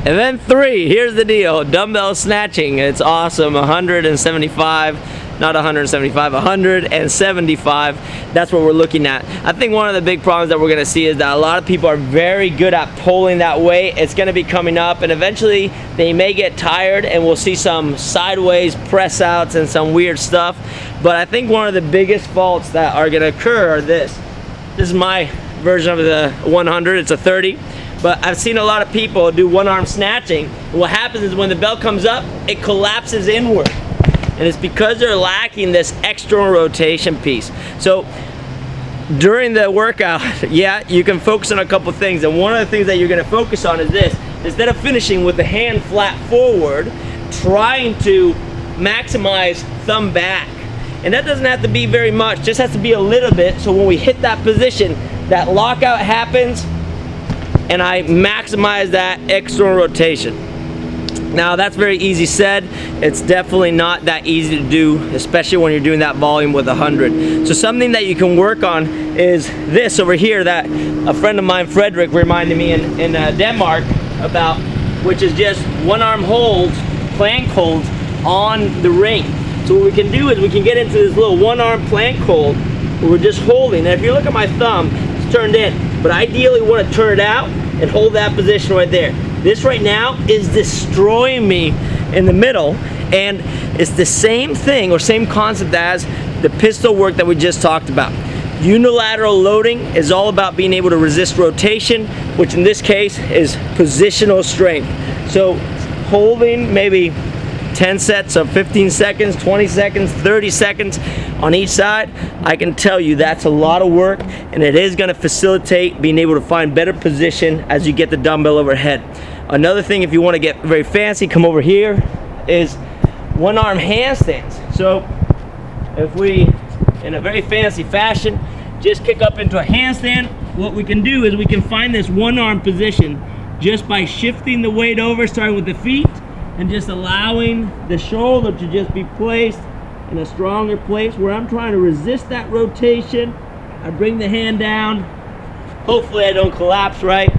And then 3, here's the deal, dumbbell snatching. It's awesome, 175, not 175, 175. That's what we're looking at. I think one of the big problems that we're gonna see is that a lot of people are very good at pulling that weight. It's gonna be coming up, and eventually they may get tired, and we'll see some sideways press outs and some weird stuff. But I think one of the biggest faults that are gonna occur are this. This is my version of the 100, it's a 30. But I've seen a lot of people do one-arm snatching. And what happens is when the bell comes up, it collapses inward. And it's because they're lacking this external rotation piece. So during the workout, yeah, you can focus on a couple things. And one of the things that you're gonna focus on is this. Instead of finishing with the hand flat forward, trying to maximize thumb back. And that doesn't have to be very much, just has to be a little bit. So when we hit that position, that lockout happens, and I maximize that external rotation. Now that's very easy said. It's definitely not that easy to do, especially when you're doing that volume with 100. So something that you can work on is this over here that a friend of mine, Frederick, reminded me in Denmark about, which is just one-arm holds, plank holds on the ring. So what we can do is we can get into this little one-arm plank hold where we're just holding. And if you look at my thumb, it's turned in. But ideally we want to turn it out and hold that position right there. This right now is destroying me in the middle, and it's the same thing or same concept as the pistol work that we just talked about. Unilateral loading is all about being able to resist rotation, which in this case is positional strength. So holding maybe 10 sets of 15 seconds, 20 seconds, 30 seconds on each side, I can tell you that's a lot of work, and it is going to facilitate being able to find better position as you get the dumbbell overhead. Another thing, if you want to get very fancy, come over here, is one-arm handstands. So if we, in a very fancy fashion, just kick up into a handstand, what we can do is we can find this one-arm position just by shifting the weight over, starting with the feet, and just allowing the shoulder to just be placed in a stronger place where I'm trying to resist that rotation. I bring the hand down. Hopefully I don't collapse, right?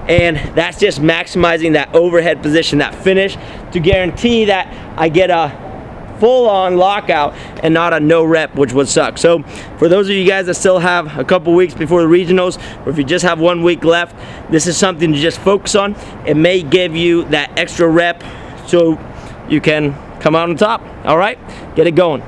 And that's just maximizing that overhead position, that finish, to guarantee that I get a full-on lockout and not a no rep, which would suck. So for those of you guys that still have a couple weeks before the regionals, or if you just have 1 week left, this is something to just focus on. It may give you that extra rep so you can come out on top. All right, get it going.